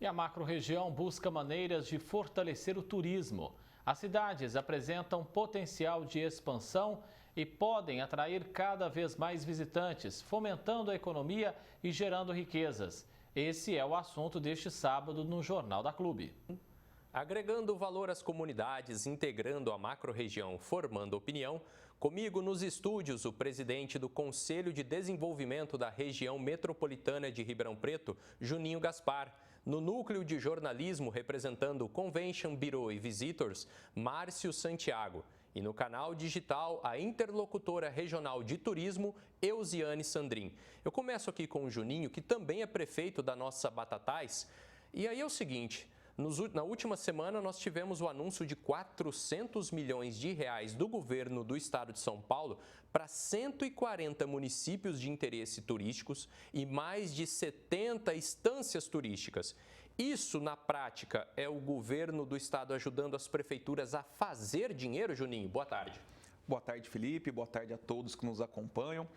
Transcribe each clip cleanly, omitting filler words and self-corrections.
a macro-região busca maneiras de fortalecer o turismo. As cidades apresentam potencial de expansão e podem atrair cada vez mais visitantes, fomentando a economia e gerando riquezas. Esse é o assunto deste sábado no Jornal da Clube. Agregando valor às comunidades, integrando a macro-região, formando opinião, comigo nos estúdios o presidente do Conselho de Desenvolvimento da Região Metropolitana de Ribeirão Preto, Juninho Gaspar. No núcleo de jornalismo representando o Convention Bureau e Visitors, Márcio Santiago. E no canal digital, a interlocutora regional de turismo, Eusiane Sandrin. Eu começo aqui com o Juninho, que também é prefeito da nossa Batatais. E aí é o seguinte... Na última semana, nós tivemos o anúncio de 400 milhões de reais do governo do estado de São Paulo para 140 municípios de interesse turísticos e mais de 70 estâncias turísticas. Isso, na prática, é o governo do estado ajudando as prefeituras a fazer dinheiro, Juninho? Boa tarde. Boa tarde, Felipe. Boa tarde a todos que nos acompanham.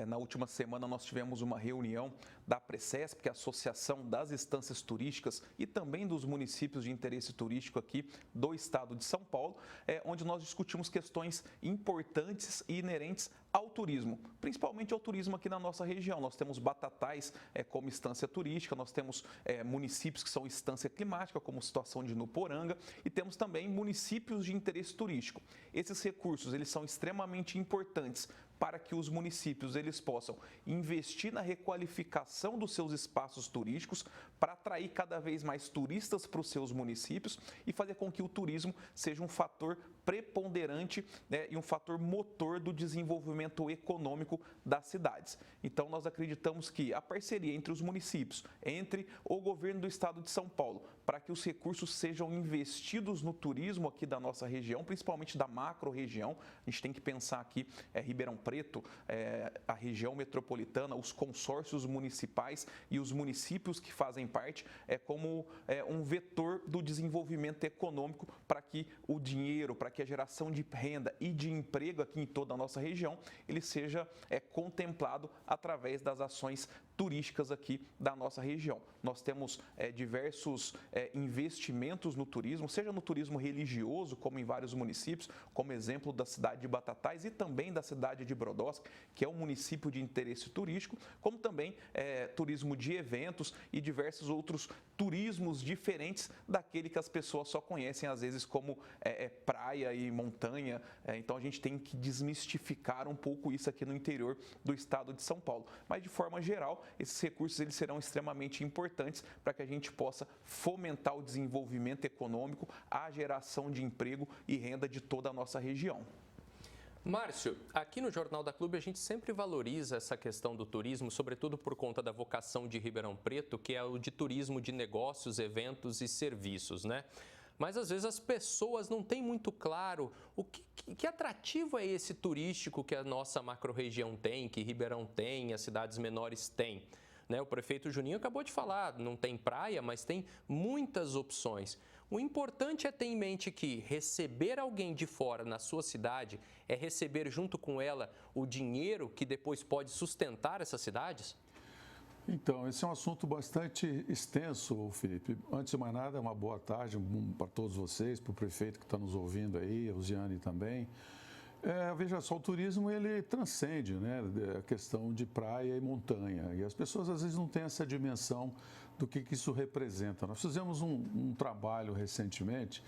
Na última semana, nós tivemos uma reunião da Precesp, que é a Associação das Estâncias Turísticas e também dos municípios de interesse turístico aqui do estado de São Paulo, onde nós discutimos questões importantes e inerentes ao turismo, principalmente ao turismo aqui na nossa região. Nós temos Batatais como instância turística, nós temos municípios que são instância climática, como situação de Nuporanga, e temos também municípios de interesse turístico. Esses recursos, eles são extremamente importantes para que os municípios eles possam investir na requalificação dos seus espaços turísticos para atrair cada vez mais turistas para os seus municípios e fazer com que o turismo seja um fator preponderante, e um fator motor do desenvolvimento econômico das cidades. Então, nós acreditamos que a parceria entre os municípios, entre o governo do estado de São Paulo, para que os recursos sejam investidos no turismo aqui da nossa região, principalmente da macro-região, a gente tem que pensar aqui Ribeirão Preto, a região metropolitana, os consórcios municipais e os municípios que fazem parte como um vetor do desenvolvimento econômico para que o dinheiro, para que a geração de renda e de emprego aqui em toda a nossa região, ele seja contemplado através das ações turísticas aqui da nossa região. Nós temos diversos investimentos no turismo, seja no turismo religioso, como em vários municípios, como exemplo da cidade de Batatais e também da cidade de Brodowski, que é um município de interesse turístico, como também turismo de eventos e diversos outros turismos diferentes daquele que as pessoas só conhecem, às vezes, como praia e montanha. Então, a gente tem que desmistificar um pouco isso aqui no interior do estado de São Paulo. Mas, de forma geral, esses recursos eles serão extremamente importantes para que a gente possa fomentar o desenvolvimento econômico, a geração de emprego e renda de toda a nossa região. Márcio, aqui no Jornal da Clube a gente sempre valoriza essa questão do turismo, sobretudo por conta da vocação de Ribeirão Preto, que é o de turismo de negócios, eventos e serviços, né? Mas às vezes as pessoas não têm muito claro que atrativo é esse turístico que a nossa macro-região tem, que Ribeirão tem, as cidades menores têm. O prefeito Juninho acabou de falar, não tem praia, mas tem muitas opções. O importante é ter em mente que receber alguém de fora na sua cidade é receber junto com ela o dinheiro que depois pode sustentar essas cidades? Então, esse é um assunto bastante extenso, Felipe. Antes de mais nada, uma boa tarde para todos vocês, para o prefeito que está nos ouvindo aí, a Eusiane também. Veja só, o turismo ele transcende, né, a questão de praia e montanha. E as pessoas às vezes não têm essa dimensão do que isso representa. Nós fizemos um trabalho recentemente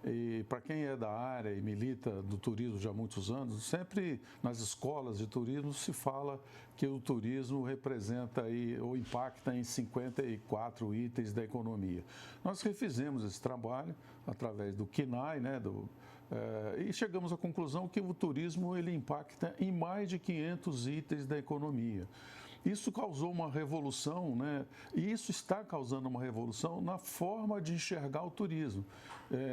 e para quem é da área e milita do turismo já há muitos anos, sempre nas escolas de turismo se fala que o turismo representa ou impacta em 54 itens da economia. Nós refizemos esse trabalho através do CNAE, né, e chegamos à conclusão que o turismo ele impacta em mais de 500 itens da economia. Isso causou uma revolução, né? E isso está causando uma revolução na forma de enxergar o turismo,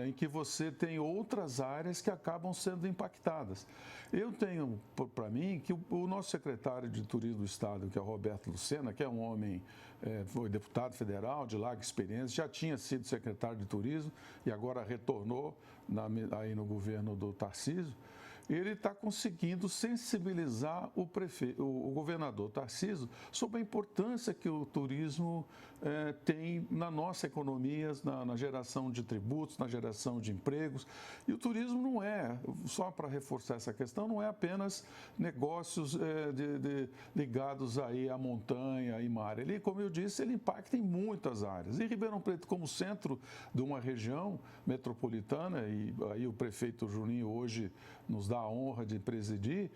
em que você tem outras áreas que acabam sendo impactadas. Eu tenho para mim que o nosso secretário de Turismo do Estado, que é o Roberto Lucena, que é um homem, foi deputado federal de larga experiência, já tinha sido secretário de Turismo e agora retornou aí no governo do Tarcísio. ele está conseguindo sensibilizar o governador Tarcísio sobre a importância que o turismo tem na nossa economia, na geração de tributos, na geração de empregos. E o turismo não é, só para reforçar essa questão, não é apenas negócios ligados aí à montanha e mar. Ele, como eu disse, ele impacta em muitas áreas. E Ribeirão Preto, como centro de uma região metropolitana, e aí o prefeito Juninho hoje nos dá a honra de presidir,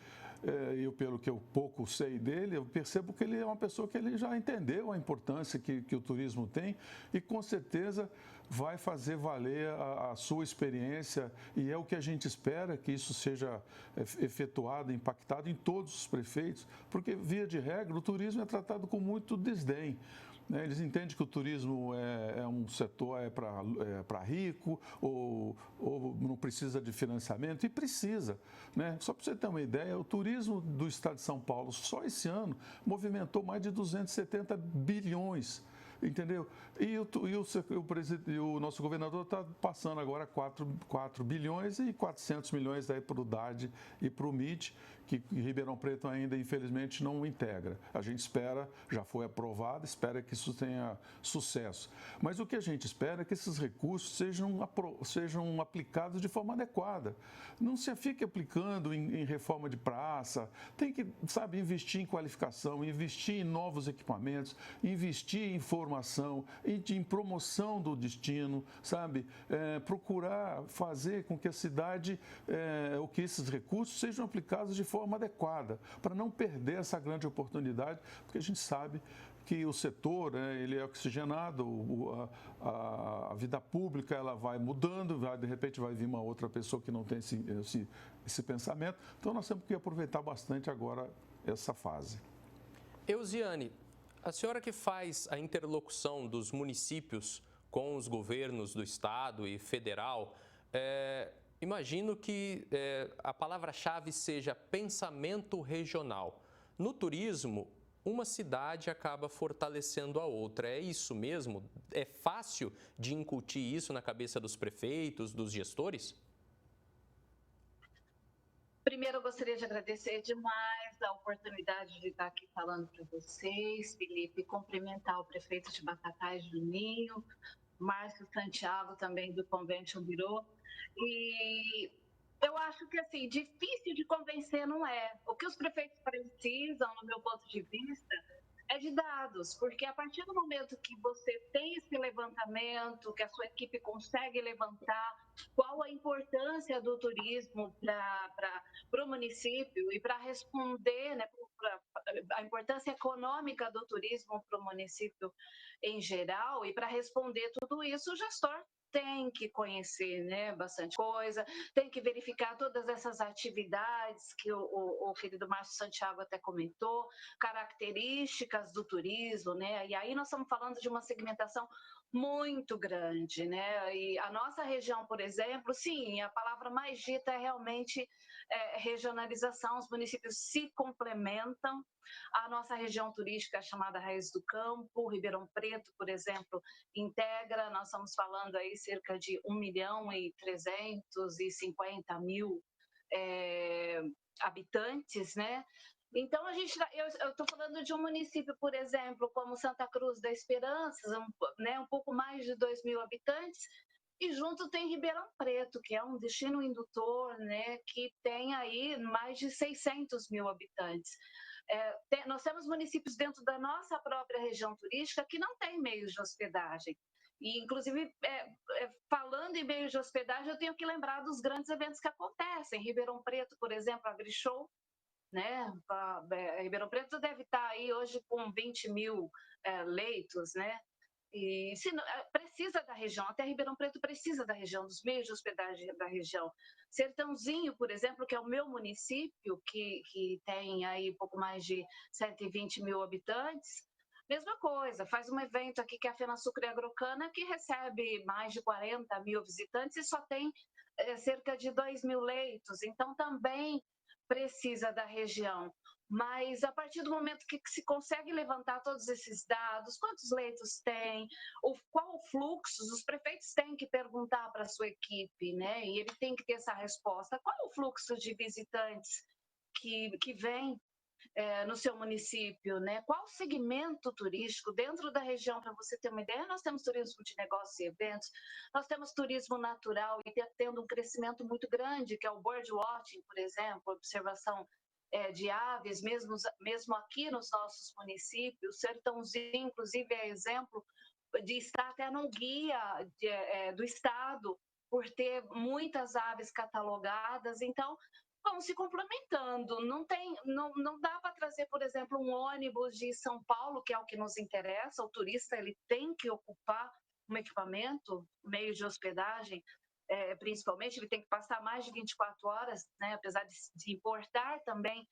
eu, pelo que eu pouco sei dele, eu percebo que ele é uma pessoa que ele já entendeu a importância que o turismo tem e, com certeza, vai fazer valer a sua experiência, e é o que a gente espera, que isso seja efetuado, impactado em todos os prefeitos, porque, via de regra, o turismo é tratado com muito desdém. Eles entendem que o turismo é um setor para rico ou não precisa de financiamento, e precisa. Né? Só para você ter uma ideia, o turismo do estado de São Paulo, só esse ano, movimentou mais de 270 bilhões. Entendeu? E o nosso governador está passando agora 4 bilhões e 400 milhões aí para o DARD e para o MIT, que Ribeirão Preto ainda, infelizmente, não integra. A gente espera, já foi aprovado, espera que isso tenha sucesso. Mas o que a gente espera é que esses recursos sejam aplicados de forma adequada. Não se fique aplicando em reforma de praça, tem que, sabe, investir em qualificação, investir em novos equipamentos, investir em formação, em promoção do destino, sabe? Procurar fazer com que a cidade, ou que esses recursos sejam aplicados de forma adequada, para não perder essa grande oportunidade, porque a gente sabe que o setor, ele é oxigenado, a vida pública ela vai mudando, de repente vai vir uma outra pessoa que não tem esse pensamento, então nós temos que aproveitar bastante agora essa fase. Eusiane, a senhora que faz a interlocução dos municípios com os governos do estado e federal, imagino que a palavra-chave seja pensamento regional. No turismo, uma cidade acaba fortalecendo a outra. É isso mesmo? É fácil de incutir isso na cabeça dos prefeitos, dos gestores? Primeiro, eu gostaria de agradecer demais a oportunidade de estar aqui falando para vocês, Felipe, cumprimentar o prefeito de Batatais, Juninho, Márcio Santiago, também do Convention Bureau. E eu acho que, assim, difícil de convencer não é. O que os prefeitos precisam, no meu ponto de vista, é de dados, porque a partir do momento que você tem esse levantamento, que a sua equipe consegue levantar qual a importância do turismo para o município e para responder, né, a importância econômica do turismo para o município em geral, e para responder tudo isso, o gestor tem que conhecer, né, bastante coisa, tem que verificar todas essas atividades que o querido Márcio Santiago até comentou, características do turismo, né? E aí nós estamos falando de uma segmentação muito grande, né? E a nossa região, por exemplo, sim, a palavra mais dita é realmente regionalização, os municípios se complementam. A nossa região turística é chamada Raiz do Campo, Ribeirão Preto, por exemplo, integra, nós estamos falando aí cerca de 1.350.000 habitantes, né? Então, eu estou falando de um município, por exemplo, como Santa Cruz da Esperança, um pouco mais de 2.000 habitantes, e junto tem Ribeirão Preto, que é um destino indutor, né, que tem aí mais de 600.000 habitantes. Nós temos municípios dentro da nossa própria região turística que não tem meios de hospedagem. E, inclusive, falando em meios de hospedagem, eu tenho que lembrar dos grandes eventos que acontecem. Ribeirão Preto, por exemplo, a AgriShow, né? Ribeirão Preto deve estar aí hoje com 20.000 leitos, né? E precisa da região, até Ribeirão Preto precisa da região, dos meios de hospedagem da região. Sertãozinho, por exemplo, que é o meu município, que tem aí pouco mais de 120.000 habitantes, mesma coisa, faz um evento aqui que é a FenaSucre Agrocana, que recebe mais de 40.000 visitantes e só tem cerca de 2.000 leitos, então também precisa da região. Mas a partir do momento que se consegue levantar todos esses dados, quantos leitos tem, qual o fluxo, os prefeitos têm que perguntar para a sua equipe, né? E ele tem que ter essa resposta. Qual o fluxo de visitantes que vem no seu município, né? Qual o segmento turístico dentro da região? Para você ter uma ideia, nós temos turismo de negócios e eventos, nós temos turismo natural e tendo um crescimento muito grande, que é o birdwatching, por exemplo, observação de aves, mesmo aqui nos nossos municípios. Sertãozinho, inclusive, é exemplo de estar até no guia do estado, por ter muitas aves catalogadas. Então, vão se complementando. Não dá para trazer, por exemplo, um ônibus de São Paulo, que é o que nos interessa. O turista ele tem que ocupar um equipamento, meio de hospedagem, principalmente, ele tem que passar mais de 24 horas, né? Apesar de importar também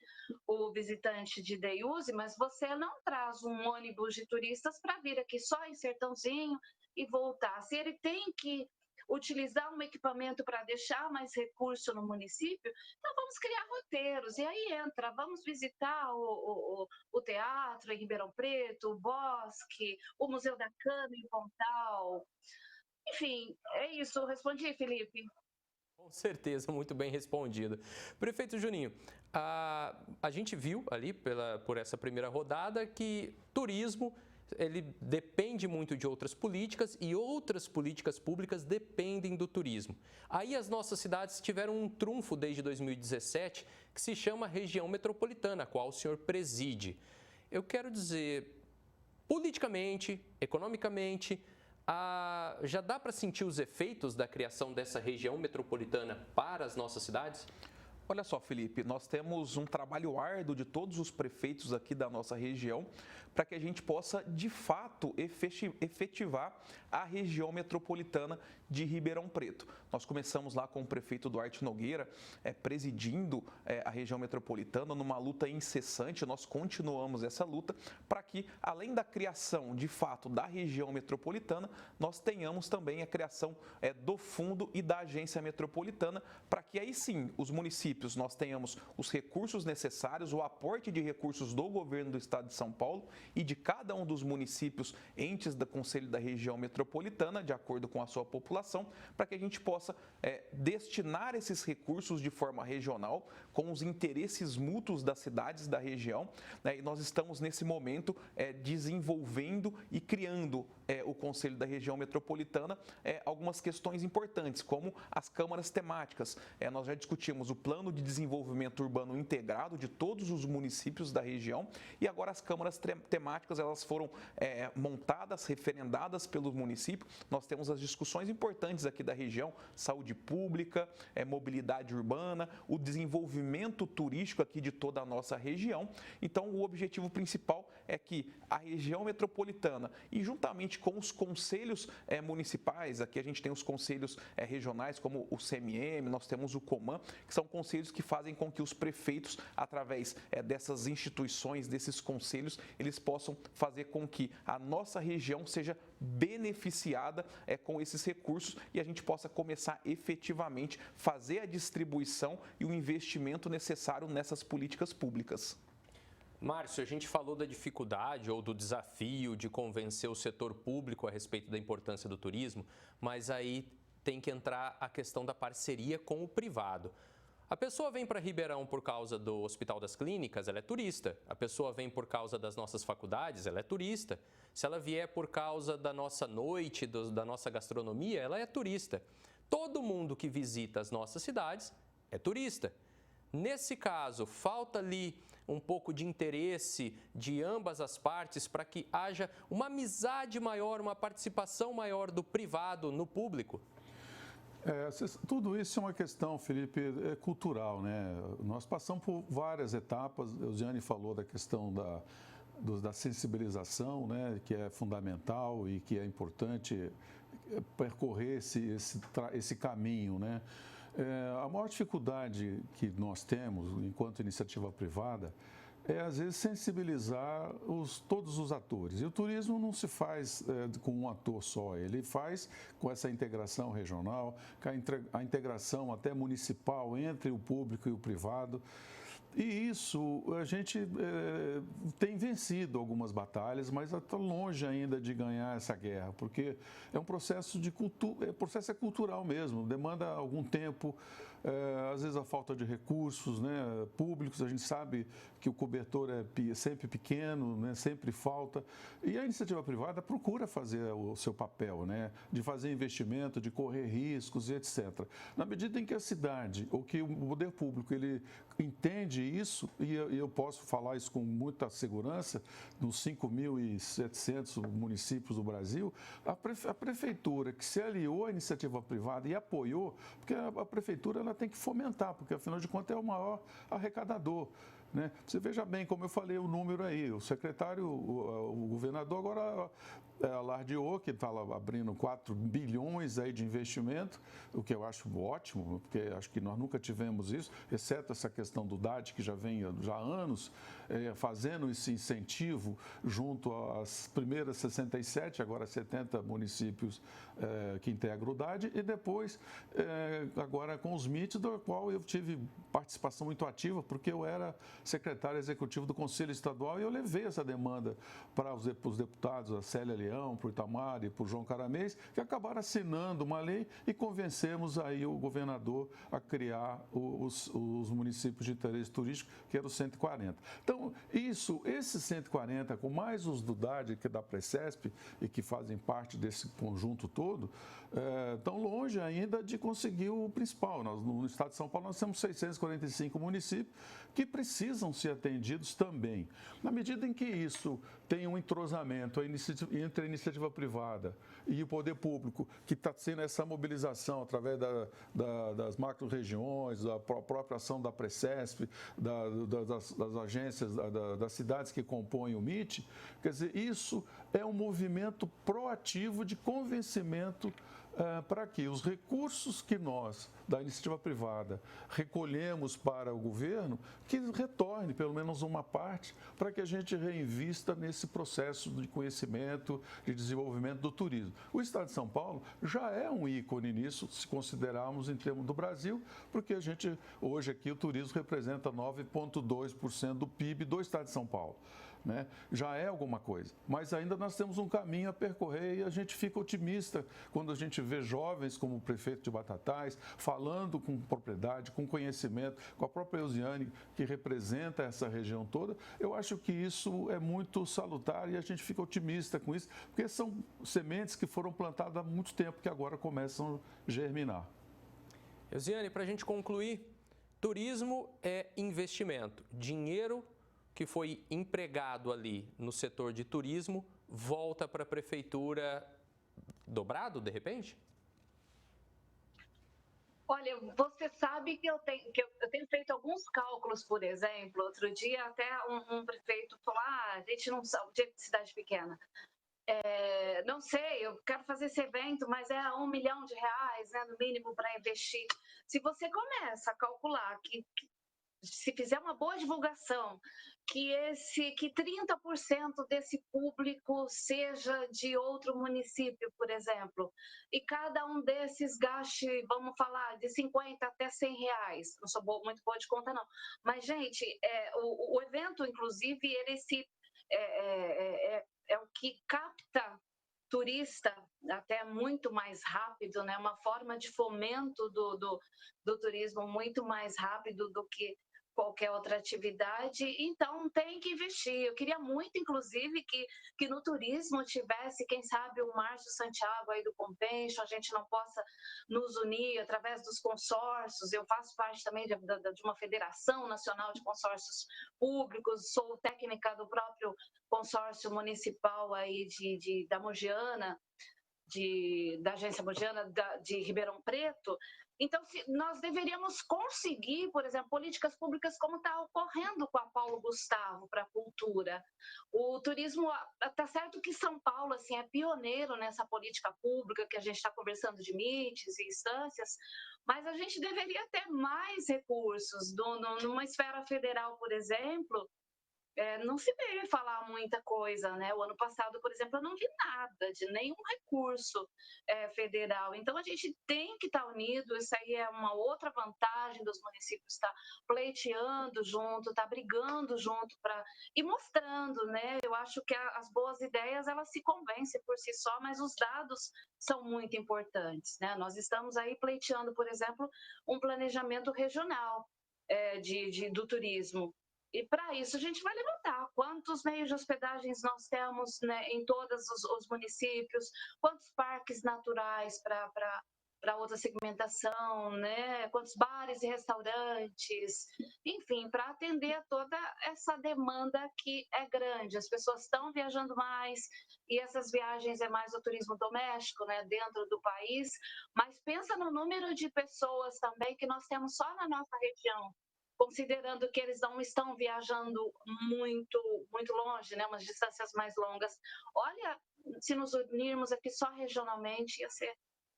o visitante de day use, mas você não traz um ônibus de turistas para vir aqui só em Sertãozinho e voltar. Se ele tem que utilizar um equipamento para deixar mais recurso no município, então vamos criar roteiros. E aí vamos visitar o teatro em Ribeirão Preto, o Bosque, o Museu da Cana em Pontal. Enfim, é isso. Respondi, Felipe? Com certeza, muito bem respondido. Prefeito Juninho, a gente viu ali por essa primeira rodada que turismo ele depende muito de outras políticas e outras políticas públicas dependem do turismo. Aí as nossas cidades tiveram um trunfo desde 2017 que se chama região metropolitana, a qual o senhor preside. Eu quero dizer, politicamente, economicamente, já dá para sentir os efeitos da criação dessa região metropolitana para as nossas cidades? Olha só, Felipe, nós temos um trabalho árduo de todos os prefeitos aqui da nossa região para que a gente possa, de fato, efetivar a região metropolitana de Ribeirão Preto. Nós começamos lá com o prefeito Duarte Nogueira, presidindo a região metropolitana numa luta incessante. Nós continuamos essa luta para que, além da criação, de fato, da região metropolitana, nós tenhamos também a criação do fundo e da agência metropolitana, para que aí sim, os municípios, nós tenhamos os recursos necessários, o aporte de recursos do governo do estado de São Paulo e de cada um dos municípios entes do Conselho da Região Metropolitana, de acordo com a sua população, para que a gente possa destinar esses recursos de forma regional, com os interesses mútuos das cidades da região, né? E nós estamos, nesse momento, desenvolvendo e criando o Conselho da Região Metropolitana algumas questões importantes, como as câmaras temáticas. Nós já discutimos o plano de desenvolvimento urbano integrado de todos os municípios da região e agora as câmaras temáticas elas foram montadas, referendadas pelo município. Nós temos as discussões importantes aqui da região, saúde pública, mobilidade urbana, o desenvolvimento turístico aqui de toda a nossa região. Então, o objetivo principal é que a região metropolitana e juntamente com os conselhos municipais, aqui a gente tem os conselhos regionais como o CMM, nós temos o COMAN, que são conselhos que fazem com que os prefeitos, através dessas instituições, desses conselhos, eles possam fazer com que a nossa região seja beneficiada com esses recursos e a gente possa começar efetivamente fazer a distribuição e o investimento necessário nessas políticas públicas. Márcio, a gente falou da dificuldade ou do desafio de convencer o setor público a respeito da importância do turismo, mas aí tem que entrar a questão da parceria com o privado. A pessoa vem para Ribeirão por causa do Hospital das Clínicas, ela é turista. A pessoa vem por causa das nossas faculdades, ela é turista. Se ela vier por causa da nossa noite, da nossa gastronomia, ela é turista. Todo mundo que visita as nossas cidades é turista. Nesse caso, falta ali um pouco de interesse de ambas as partes para que haja uma amizade maior, uma participação maior do privado no público? Tudo isso é uma questão, Felipe, cultural, né? Nós passamos por várias etapas. A Eusiane falou da questão da sensibilização, né? Que é fundamental e que é importante percorrer esse caminho, né? A maior dificuldade que nós temos enquanto iniciativa privada às vezes, sensibilizar todos os atores. E o turismo não se faz com um ator só, ele faz com essa integração regional, com a integração até municipal entre o público e o privado. E isso, a gente tem vencido algumas batalhas, mas está longe ainda de ganhar essa guerra, porque é um processo de cultura, o processo é cultural mesmo, demanda algum tempo, às vezes a falta de recursos, né, públicos, a gente sabe que o cobertor é sempre pequeno, né, sempre falta, e a iniciativa privada procura fazer o seu papel, né, de fazer investimento, de correr riscos e etc. Na medida em que a cidade, ou que o poder público, ele entende isso, e eu posso falar isso com muita segurança, nos 5.700 municípios do Brasil, a prefeitura que se aliou à iniciativa privada e apoiou, porque a prefeitura ela tem que fomentar, porque afinal de contas é o maior arrecadador. Né? Você veja bem, como eu falei, o número aí, o secretário, o governador agora alardeou que está abrindo 4 bilhões aí de investimento, o que eu acho ótimo, porque acho que nós nunca tivemos isso, exceto essa questão do DAD, que já vem já há anos fazendo esse incentivo junto às primeiras 67, agora 70 municípios que integram o DAD, e depois, agora com os MITs, do qual eu tive participação muito ativa, porque eu era secretário executivo do Conselho Estadual e eu levei essa demanda para os deputados, a Célia Leão, para o Itamar e para o João Caramês, que acabaram assinando uma lei e convencemos aí o governador a criar os municípios de interesse turístico, que eram os 140. Então, esses 140, com mais os do DAD, que é da Precesp, e que fazem parte desse conjunto todo, estão longe ainda de conseguir o principal. No estado de São Paulo, nós temos 645 municípios que precisam ser atendidos também. Na medida em que isso tem um entrosamento entre a iniciativa privada e o poder público, que está sendo essa mobilização através das macro-regiões, da própria ação da Precesp, das agências, das cidades que compõem o MIT, quer dizer, isso é um movimento proativo de convencimento para que os recursos que nós, da iniciativa privada, recolhemos para o governo, que retorne pelo menos uma parte para que a gente reinvista nesse processo de conhecimento, de desenvolvimento do turismo. O Estado de São Paulo já é um ícone nisso, se considerarmos em termos do Brasil, porque a gente, hoje aqui, o turismo representa 9,2% do PIB do Estado de São Paulo. Né? Já é alguma coisa, mas ainda nós temos um caminho a percorrer e a gente fica otimista quando a gente vê jovens como o prefeito de Batatais falando com propriedade, com conhecimento, com a própria Eusiane, que representa essa região toda. Eu acho que isso é muito salutar e a gente fica otimista com isso, porque são sementes que foram plantadas há muito tempo que agora começam a germinar. Eusiane, para a gente concluir, turismo é investimento, dinheiro que foi empregado ali no setor de turismo volta para a prefeitura dobrado, de repente? Olha, você sabe que eu tenho feito alguns cálculos, por exemplo. Outro dia até um prefeito falou, a gente não sabe, de cidade pequena. Não sei, eu quero fazer esse evento, mas é R$1 milhão, né, no mínimo, para investir. Se você começa a calcular que se fizer uma boa divulgação, que 30% desse público seja de outro município, por exemplo, e cada um desses gaste, vamos falar, de 50 até R$100. Não sou muito boa de conta, não. Mas, gente, o evento, inclusive, ele é o que capta turista até muito mais rápido, né? Uma forma de fomento do turismo muito mais rápido do que qualquer outra atividade, então tem que investir. Eu queria muito, inclusive, que no turismo tivesse, quem sabe, o Márcio Santiago aí do Convention, a gente não possa nos unir através dos consórcios. Eu faço parte também de uma federação nacional de consórcios públicos, sou técnica do próprio consórcio municipal aí da Mogiana, da agência Mogiana de Ribeirão Preto. Então, nós deveríamos conseguir, por exemplo, políticas públicas como está ocorrendo com a Paulo Gustavo para a cultura. O turismo, está certo que São Paulo assim, é pioneiro nessa política pública, que a gente está conversando de MITs e instâncias, mas a gente deveria ter mais recursos. Numa esfera federal, por exemplo, não se vê falar muita coisa, né? O ano passado, por exemplo, eu não vi nada de nenhum recurso federal. Então, a gente tem que estar unido. Isso aí é uma outra vantagem dos municípios estar pleiteando junto, estar brigando junto e mostrando, né? Eu acho que as boas ideias elas se convencem por si só, mas os dados são muito importantes, né? Nós estamos aí pleiteando, por exemplo, um planejamento regional do turismo. E para isso a gente vai levantar quantos meios de hospedagens nós temos, né, em todos os municípios, quantos parques naturais para outra segmentação, né, quantos bares e restaurantes, enfim, para atender a toda essa demanda que é grande. As pessoas estão viajando mais e essas viagens é mais o turismo doméstico, né, dentro do país, mas pensa no número de pessoas também que nós temos só na nossa região, considerando que eles não estão viajando muito longe, né, umas distâncias mais longas. Olha, se nos unirmos aqui só regionalmente, ia ser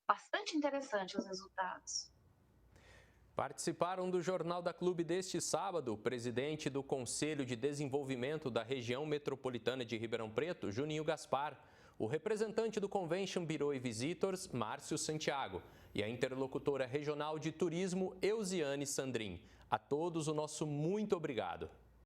bastante interessante os resultados. Participaram do Jornal da Clube deste sábado o presidente do Conselho de Desenvolvimento da Região Metropolitana de Ribeirão Preto, Juninho Gaspar, o representante do Convention Bureau e Visitors, Márcio Santiago, e a interlocutora regional de turismo, Eusiane Sandrin. A todos o nosso muito obrigado.